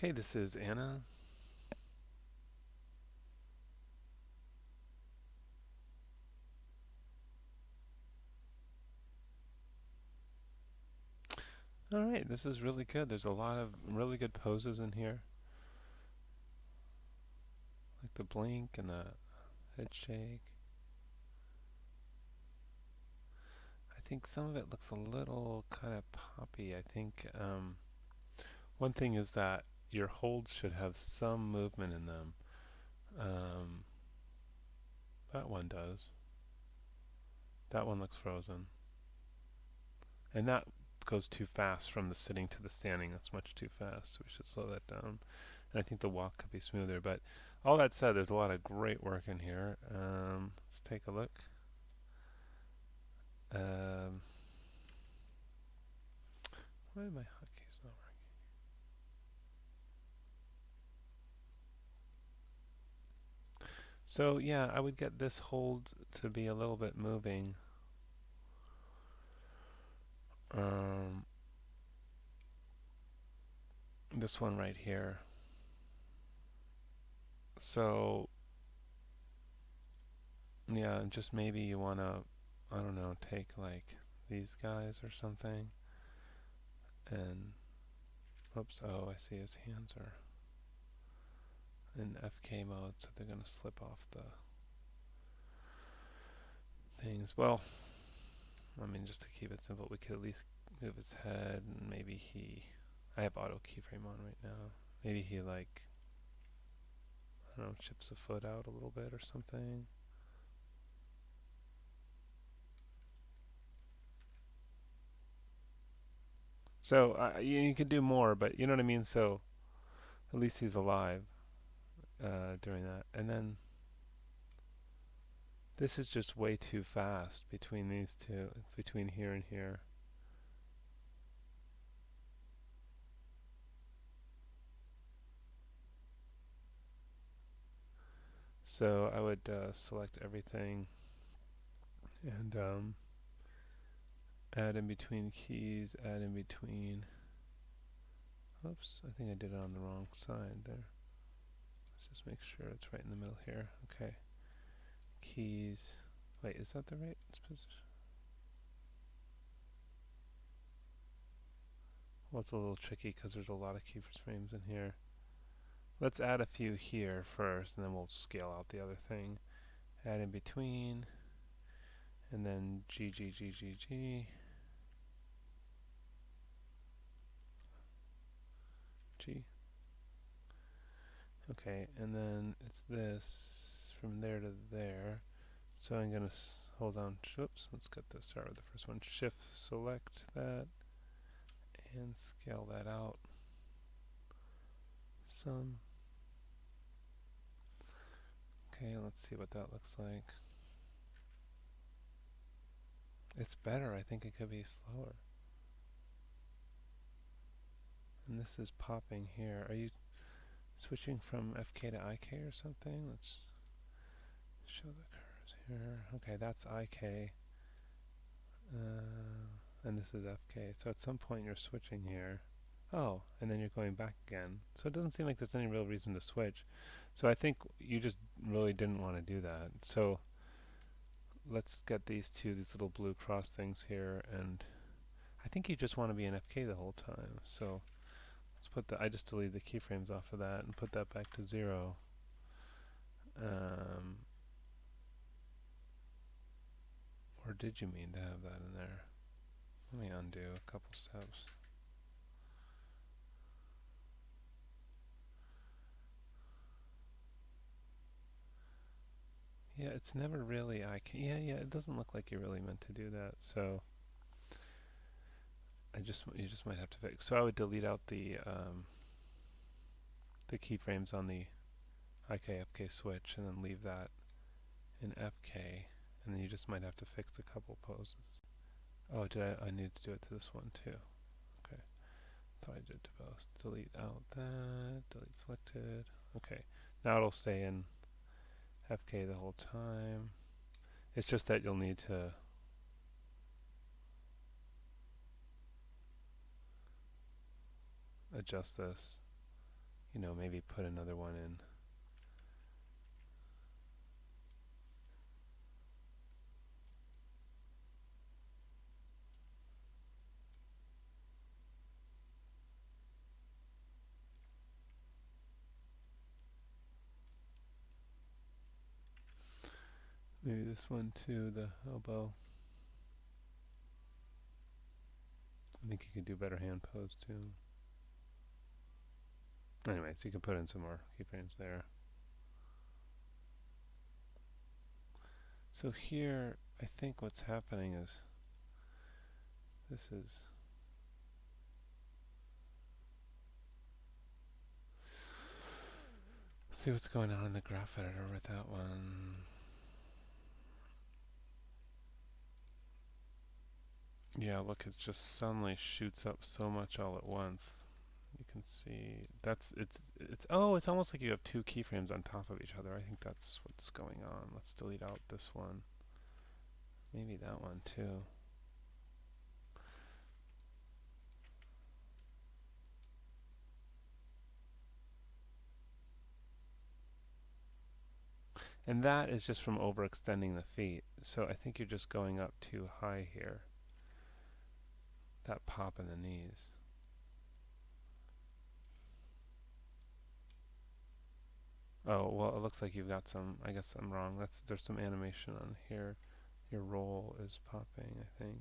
Hey, this is Anna. All right, this is really good. There's a lot of really good poses in here, like the blink and the head shake. I think some of it looks a little kind of poppy. I think one thing is that your holds should have some movement in them. Um, that one does. That one looks frozen. And that goes too fast from the sitting to the standing. That's much too fast. So we should slow that down. And I think the walk could be smoother. But all that said, there's a lot of great work in here. Let's take a look. Um, why are my hotkeys not working? So yeah, I would get this hold to be a little bit moving. Um, this one right here. So yeah, just maybe you want to, I don't know, take like these guys or something. And oops, oh, I see his hands are in FK mode, so they're going to slip off the things. Well, I mean, just to keep it simple, we could at least move his head, and maybe he. I have auto keyframe on right now. Maybe he like, I don't know, chips a foot out a little bit or something. So you could do more, but you know what I mean. So at least he's alive during that. And then this is just way too fast between these two, between here and here. So I would select everything and add in between keys, add in between. Oops, I think I did it on the wrong side there. Let's just make sure it's right in the middle here. Okay. Keys. Wait, is that the right position? Well, it's a little tricky because there's a lot of keyframes in here. Let's add a few here first, and then we'll scale out the other thing. Add in between, and then G, G, G, G, G, G. Okay, and then it's this from there to there. So I'm going to hold on. Oops, let's get this. Start with the first one. Shift, select that, and scale that out some. Okay, let's see what that looks like. It's better. I think it could be slower. And this is popping here. Are you switching from FK to IK or something? Let's show the curves here. Okay, that's IK. And this is FK. So at some point you're switching here. Oh, and then you're going back again. So it doesn't seem like there's any real reason to switch. So I think you just really didn't want to do that. So let's get these little blue cross things here, and I think you just want to be in FK the whole time. So let's put I just deleted the keyframes off of that and put that back to 0. Um, or did you mean to have that in there? Let me undo a couple steps. Yeah, it's never really yeah, it doesn't look like you really meant to do that. So you just might have to fix. So I would delete out the keyframes on the IK FK switch and then leave that in FK, and then you just might have to fix a couple poses. Oh, I need to do it to this one too. Okay, thought I did to both. Delete out that, delete selected. Okay, now it'll stay in FK the whole time. It's just that you'll need to adjust this maybe put another one in. Maybe this one too, the elbow. I think you could do better hand pose too. Anyway, so you can put in some more keyframes there. So here, I think what's happening is, this is, see what's going on in the graph editor with that one. Yeah, look, it just suddenly shoots up so much all at once. You can see it's almost like you have two keyframes on top of each other. I think that's what's going on. Let's delete out this one. Maybe that one too. And that is just from overextending the feet. So I think you're just going up too high here. That pop in the knees. Oh, well, it looks like you've got some, I guess I'm wrong. There's some animation on here. Your roll is popping, I think.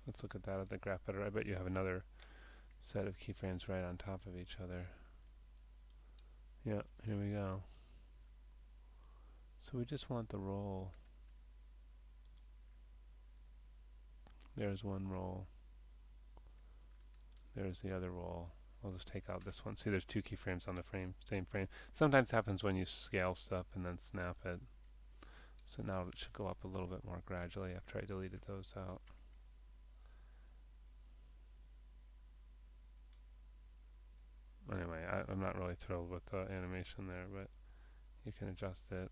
Let's look at that at the graph editor. I bet you have another set of keyframes right on top of each other. Yeah, here we go. So we just want the roll. There's one roll. There's the other roll. I'll just take out this one. See, there's two keyframes on the same frame. Sometimes happens when you scale stuff and then snap it. So now it should go up a little bit more gradually after I deleted those out. Anyway, I'm not really thrilled with the animation there, but you can adjust it.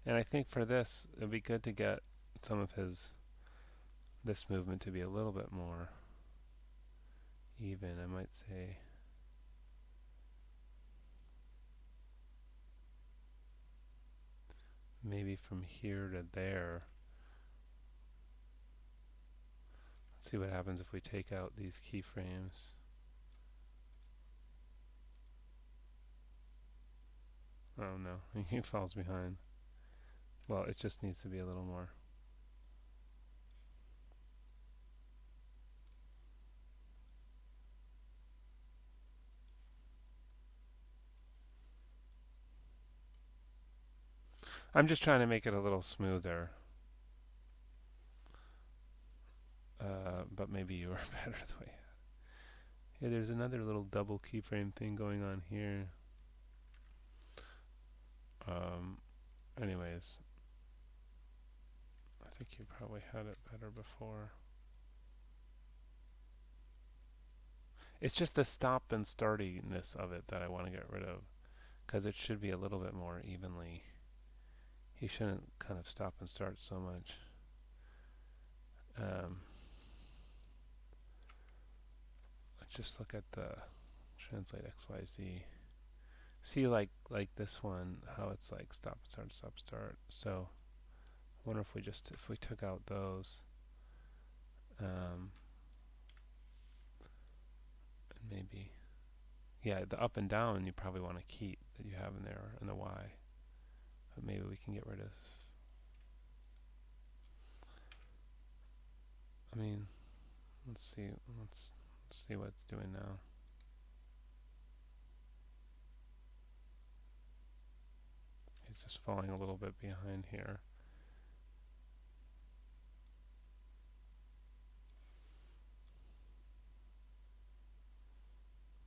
And I think for this, it would be good to get some of this movement to be a little bit more even, I might say. Maybe from here to there. Let's see what happens if we take out these keyframes. Oh no, he falls behind. Well, it just needs to be a little more. I'm just trying to make it a little smoother. But maybe you are better the way. Yeah, there's another little double keyframe thing going on here. Anyways, I think you probably had it better before. It's just the stop and startiness of it that I want to get rid of, because it should be a little bit more evenly. He shouldn't kind of stop and start so much. Let's just look at the translate XYZ. See, like this one, how it's like stop, start, stop, start. So, I wonder if we took out those, and maybe, yeah, the up and down you probably want to keep that you have in there, and the Y. But maybe we can get rid of. I mean, let's see. Let's see what it's doing now. He's just falling a little bit behind here.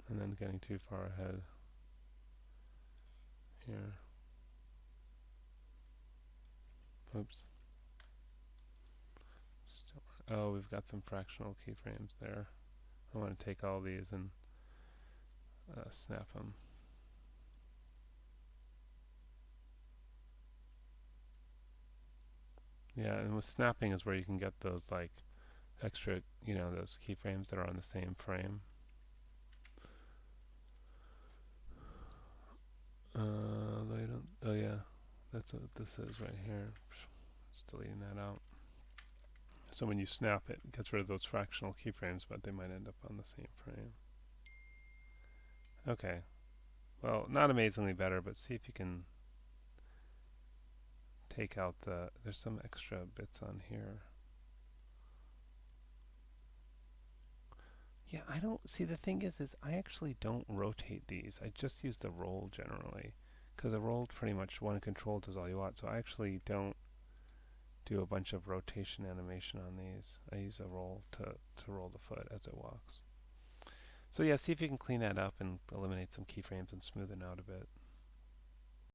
And then getting too far ahead here. Oops. Oh, we've got some fractional keyframes there. I want to take all these and snap them. Yeah, and with snapping is where you can get those like extra, those keyframes that are on the same frame. They don't. Oh yeah, that's what this is right here. Just deleting that out. So when you snap it, it gets rid of those fractional keyframes, but they might end up on the same frame. Okay. Well, not amazingly better, but see if you can take out there's some extra bits on here. Yeah, I don't, see the thing is I actually don't rotate these. I just use the roll generally. Because the roll pretty much one control does all you want, so I actually don't do a bunch of rotation animation on these. I use a roll to roll the foot as it walks. So yeah, see if you can clean that up and eliminate some keyframes and smooth it out a bit.